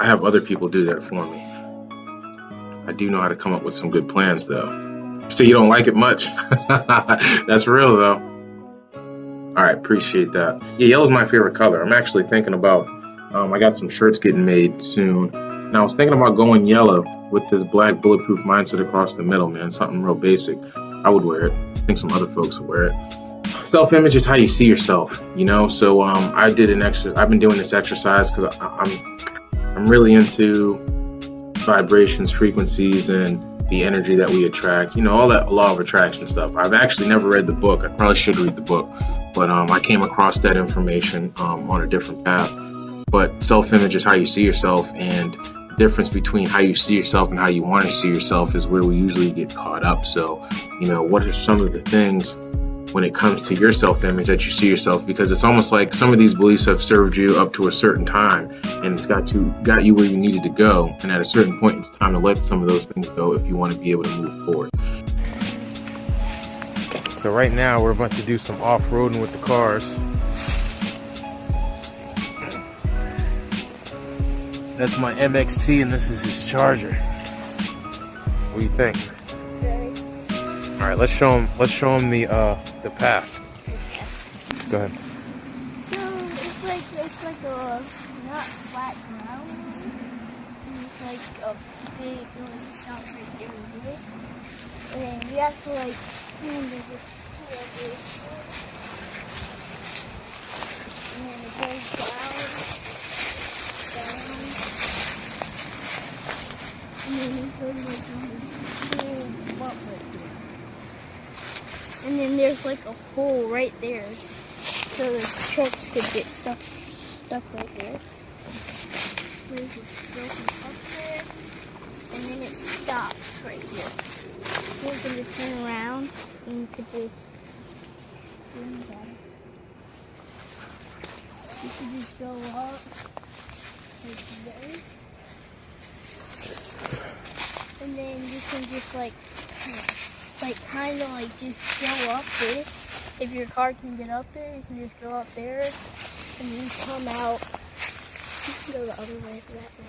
have other people do that for me. I do know how to come up with some good plans, though. So you don't like it much? That's real, though. All right, appreciate that. Yeah, yellow's my favorite color. I'm actually thinking about, I got some shirts getting made soon. And I was thinking about going yellow with this black bulletproof mindset across the middle, man. Something real basic. I would wear it. I think some other folks would wear it. Self-image is how you see yourself, you know? So I've been doing this exercise because I'm really into vibrations, frequencies, and the energy that we attract, you know, all that law of attraction stuff. I've actually never read the book. I probably should read the book, but I came across that information on a different path. But self-image is how you see yourself, and the difference between how you see yourself and how you want to see yourself is where we usually get caught up. So, you know, what are some of the things when it comes to your self-image that you see yourself? Because it's almost like some of these beliefs have served you up to a certain time, and it's got you where you needed to go. And at a certain point, it's time to let some of those things go if you want to be able to move forward. So right now we're about to do some off-roading with the cars. That's my MXT, and this is his Charger. What do you think? All right, let's show him the path. Go ahead. So it's like a not flat ground. It's like a big stop right there with it. And then you have to like stand as a stairway. And then it goes down. And then it goes like on this big bump right there. And then there's like a hole right there, so the trucks could get stuck right there. There's this broken up there, and then it stops right here. So you can just turn around, and you could just you could just go up like this, and then you can just like kind of like just go up this. If your car can get up there, you can just go up there and then come out. You can go the other way for that way.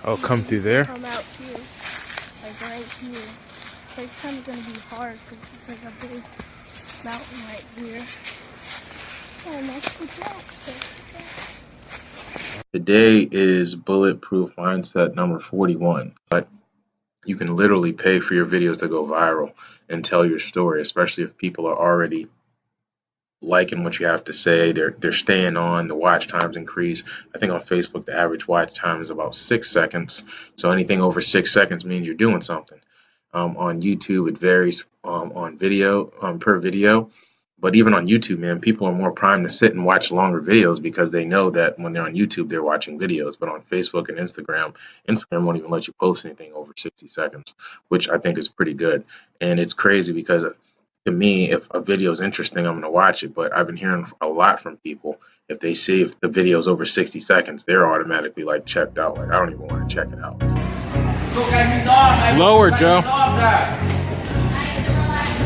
Oh, come through there? Come out here, like right here. So it's kind of going to be hard because it's like a big mountain right here. And that's the track. Today is Bulletproof Mindset number 41, but you can literally pay for your videos to go viral and tell your story, especially if people are already liking what you have to say. They're staying on, the watch times increase. I think on Facebook, the average watch time is about 6 seconds. So anything over 6 seconds means you're doing something. On YouTube, it varies on video, per video. But even on YouTube, man, people are more primed to sit and watch longer videos because they know that when they're on YouTube, they're watching videos. But on Facebook and Instagram won't even let you post anything over 60 seconds, which I think is pretty good. And it's crazy because to me, if a video is interesting, I'm going to watch it. But I've been hearing a lot from people. If they see if the video is over 60 seconds, they're automatically like checked out. Like, I don't even want to check it out. Lower, Joe.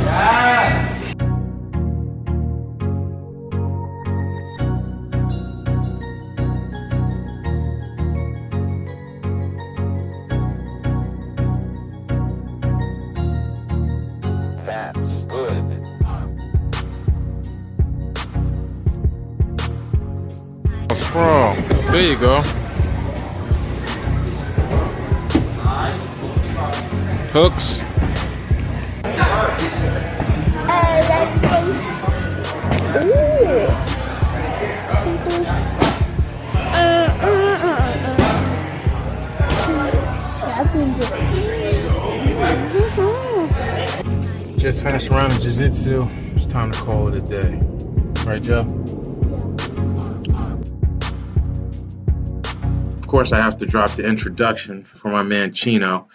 Yes. Bro, there you go. Hooks. Just finished around in jiu-jitsu. It's time to call it a day. Right, Joe? Of course, I have to drop the introduction for my man Chino.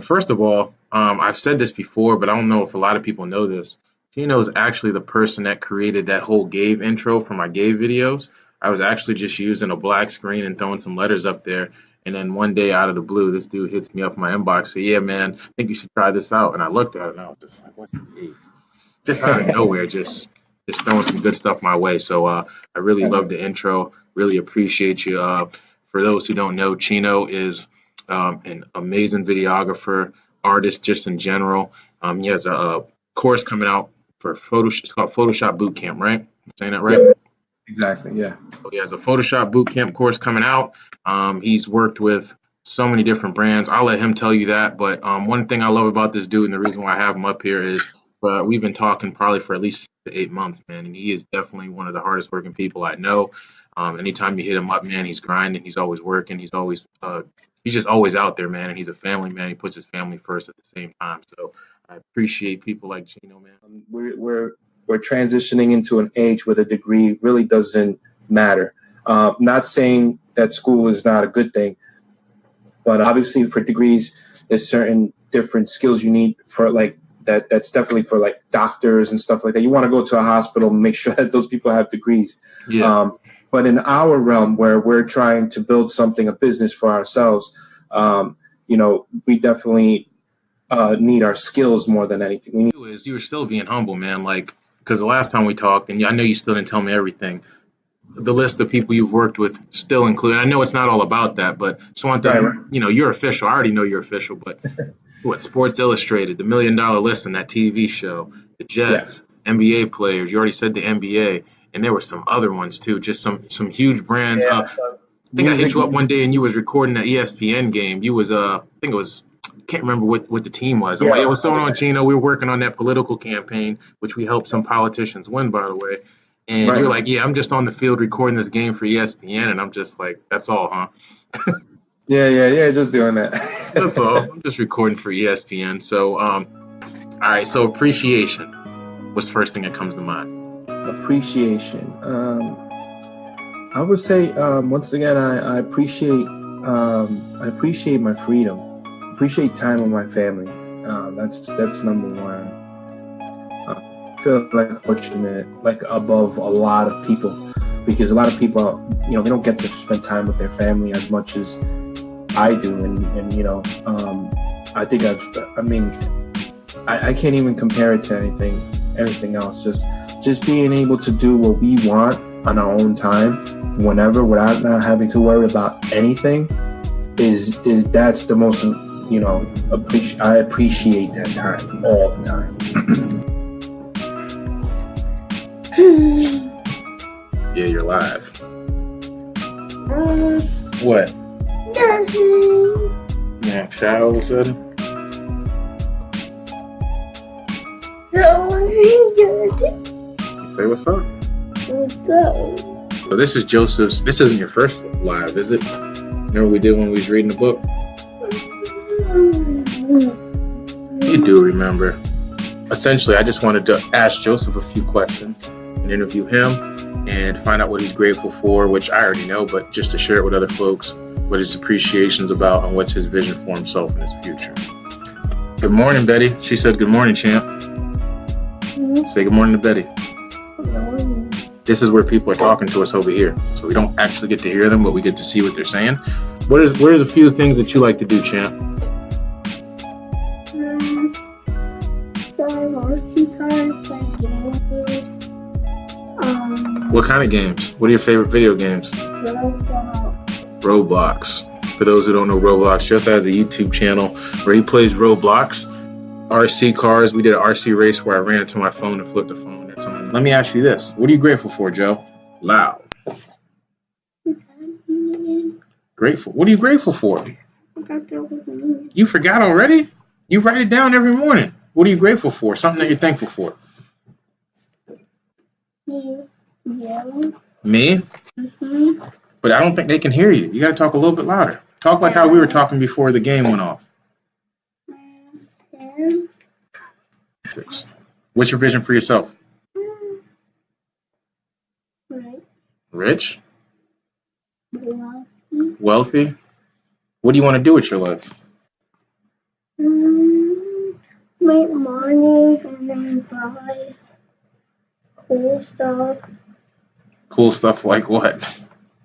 First of all, I've said this before, but I don't know if a lot of people know this. Chino is actually the person that created that whole Gave intro for my Gave videos. I was actually just using a black screen and throwing some letters up there. And then one day out of the blue, this dude hits me up in my inbox, say, yeah, man, I think you should try this out. And I looked at it and I was just like, what's the Gave? Just out of nowhere, just just throwing some good stuff my way. So I really love the intro. Really appreciate you. For those who don't know, Chino is an amazing videographer, artist just in general. He has a course coming out for Photoshop. It's called Photoshop Bootcamp, right? I'm saying that right? Yep. Exactly, yeah. So he has a Photoshop Bootcamp course coming out. He's worked with so many different brands. I'll let him tell you that. But one thing I love about this dude, and the reason why I have him up here is we've been talking probably for at least 8 months, man. And he is definitely one of the hardest working people I know. Anytime you hit him up, man, he's grinding. He's always working. He's just always out there, man. And he's a family man. He puts his family first at the same time. So I appreciate people like Chino, man. We're transitioning into an age where the degree really doesn't matter. Not saying that school is not a good thing, but obviously for degrees, there's certain different skills you need for like that. That's definitely for like doctors and stuff like that. You want to go to a hospital and make sure that those people have degrees. Yeah. But in our realm where we're trying to build something, a business for ourselves, we definitely need our skills more than anything. You were still being humble, man. Like, because the last time we talked, and I know you still didn't tell me everything, the list of people you've worked with still include. I know it's not all about that, but just want to, you're official. I already know you're official, but what Sports Illustrated, the $1 Million List, and that TV show, the Jets, NBA players. You already said the NBA, and there were some other ones too. Just some huge brands. I think I hit you up one day, and you was recording the ESPN game. You was I think it was. Can't remember what the team was. I'm like, hey, what's going on, Chino? We were working on that political campaign, which we helped some politicians win, by the way. And you're like, yeah, I'm just on the field recording this game for ESPN, and I'm just like, that's all, huh? Yeah, just doing that. That's all. I'm just recording for ESPN. So, all right. So appreciation. What's the first thing that comes to mind? Appreciation. I would say once again, I appreciate my freedom. Appreciate time with my family. That's number one. I feel like fortunate, like above a lot of people, because a lot of people, they don't get to spend time with their family as much as I do, and I think I can't even compare it to anything else. Just being able to do what we want on our own time, whenever, without not having to worry about anything, is that's the most. I appreciate that time all the time. Yeah, you're live. What? Nothing. Yeah, shadow all of a sudden? Say what's up. What's up? So this is Joseph's. This isn't your first live, is it? Remember we did when we was reading the book? You do remember. Essentially, I just wanted to ask Joseph a few questions and interview him and find out what he's grateful for, which I already know, but just to share it with other folks, what his appreciation's about and what's his vision for himself in his future. Good morning, Betty. She said, good morning, champ. Say good morning to Betty. Good morning. This is where people are talking to us over here. So we don't actually get to hear them, but we get to see what they're saying. What is a few things that you like to do, champ? What kind of games? What are your favorite video games? Roblox. For those who don't know, Roblox just has a YouTube channel where he plays Roblox, RC cars. We did an RC race where I ran into my phone and flipped the phone. Let me ask you this. What are you grateful for, Joe? Loud. Grateful. What are you grateful for? You forgot already? You write it down every morning. What are you grateful for? Something that you're thankful for. Me? Mm-hmm. But I don't think they can hear you. You got to talk a little bit louder. Talk like how we were talking before the game went off. What's your vision for yourself? Rich? Wealthy? What do you want to do with your life? Make money and then buy cool stuff. Cool stuff like what?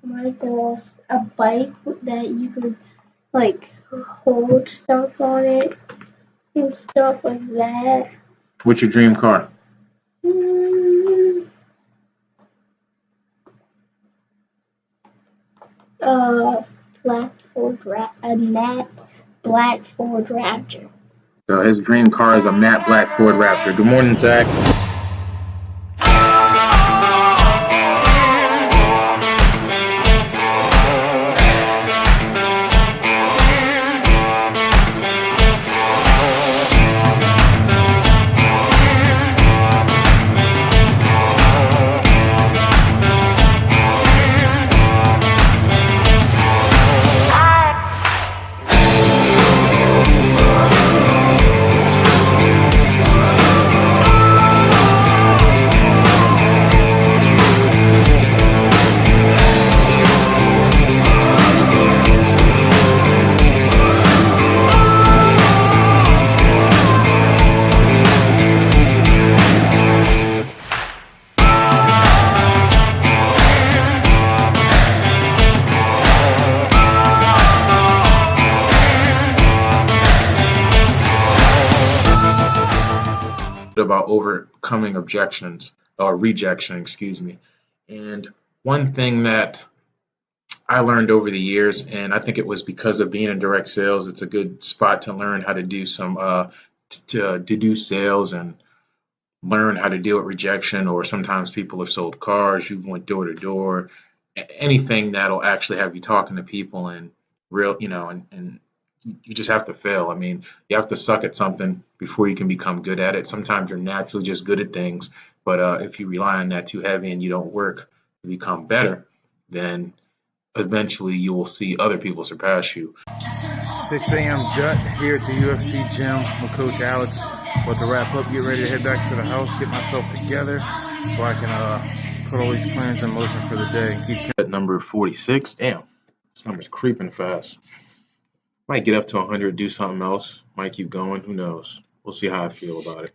Like a bike that you could hold stuff on it and stuff like that. What's your dream car? Black Ford a matte black Ford Raptor. So his dream car is a matte black Ford Raptor. Good morning, Zack. About overcoming objections or rejection, excuse me. And one thing that I learned over the years, and I think it was because of being in direct sales, it's a good spot to learn how to do some to do sales and learn how to deal with rejection. Or sometimes people have sold cars, you went door to door, anything that'll actually have you talking to people and real, and you just have to fail. I mean, you have to suck at something before you can become good at it. Sometimes you're naturally just good at things, but if you rely on that too heavy and you don't work to become better, then eventually you will see other people surpass you. 6 a.m. Jut here at the UFC gym with Coach Alex. About to wrap up, get ready to head back to the house, get myself together so I can put all these plans in motion for the day. And keep at number 46. Damn, this number's creeping fast. Might get up to 100, do something else. Might keep going. Who knows? We'll see how I feel about it.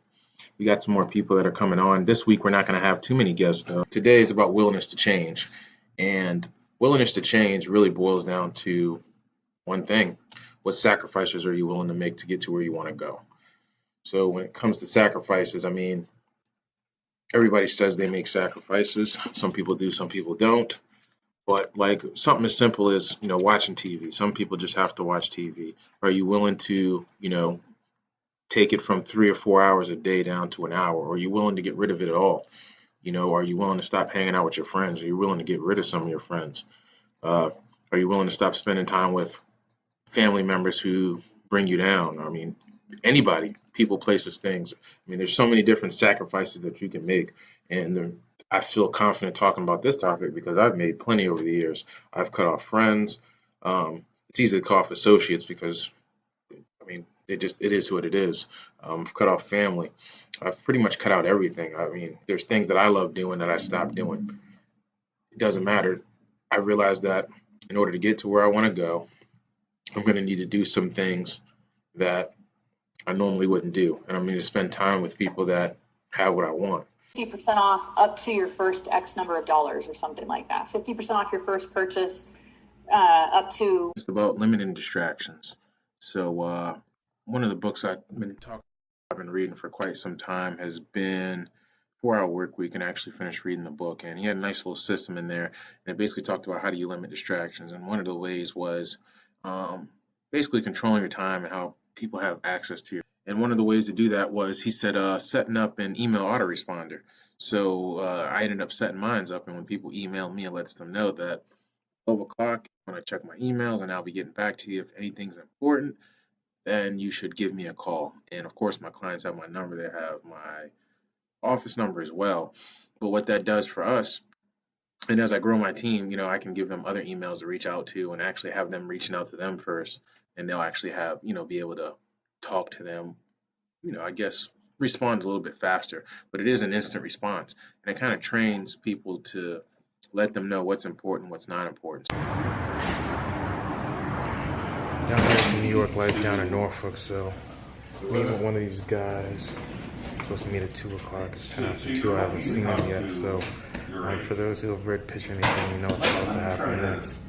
We got some more people that are coming on. This week, we're not going to have too many guests, though. Today is about willingness to change. And willingness to change really boils down to one thing. What sacrifices are you willing to make to get to where you want to go? So when it comes to sacrifices, I mean, everybody says they make sacrifices. Some people do, some people don't. But like something as simple as, watching TV. Some people just have to watch TV. Are you willing to, take it from 3 or 4 hours a day down to an hour? Or are you willing to get rid of it at all? Are you willing to stop hanging out with your friends? Are you willing to get rid of some of your friends? Are you willing to stop spending time with family members who bring you down? I mean, anybody, people, places, things. I mean, there's so many different sacrifices that you can make. And I feel confident talking about this topic because I've made plenty over the years. I've cut off friends. It's easy to cut off associates because, I mean, it is what it is. I've cut off family. I've pretty much cut out everything. I mean, there's things that I love doing that I stopped doing. It doesn't matter. I realized that in order to get to where I want to go, I'm going to need to do some things that I normally wouldn't do. And I'm going to spend time with people that have what I want. 50% off up to your first X number of dollars or something like that. 50% off your first purchase up to... It's about limiting distractions. So one of the books I've been reading for quite some time has been 4-Hour Workweek, and I actually finished reading the book. And he had a nice little system in there. And it basically talked about how do you limit distractions. And one of the ways was basically controlling your time and how people have access to you. And one of the ways to do that was, he said, setting up an email autoresponder. So I ended up setting mine up, and when people email me, it lets them know that 12 o'clock, when I check my emails, and I'll be getting back to you. If anything's important, then you should give me a call. And of course, my clients have my number. They have my office number as well. But what that does for us, and as I grow my team, I can give them other emails to reach out to and actually have them reaching out to them first. And they'll actually have, be able to talk to them, I guess respond a little bit faster. But it is an instant response. And it kind of trains people to let them know what's important, what's not important. down here in New York life down in Norfolk, so meeting with one of these guys. Supposed to meet at 2 o'clock. It's 10 after 2. I haven't seen him yet, so for those who have read Pitch Anything, you know what's about to happen next.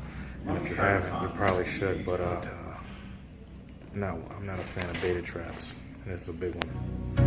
And if you haven't, you probably should, but no, I'm not a fan of beta traps, and it's a big one.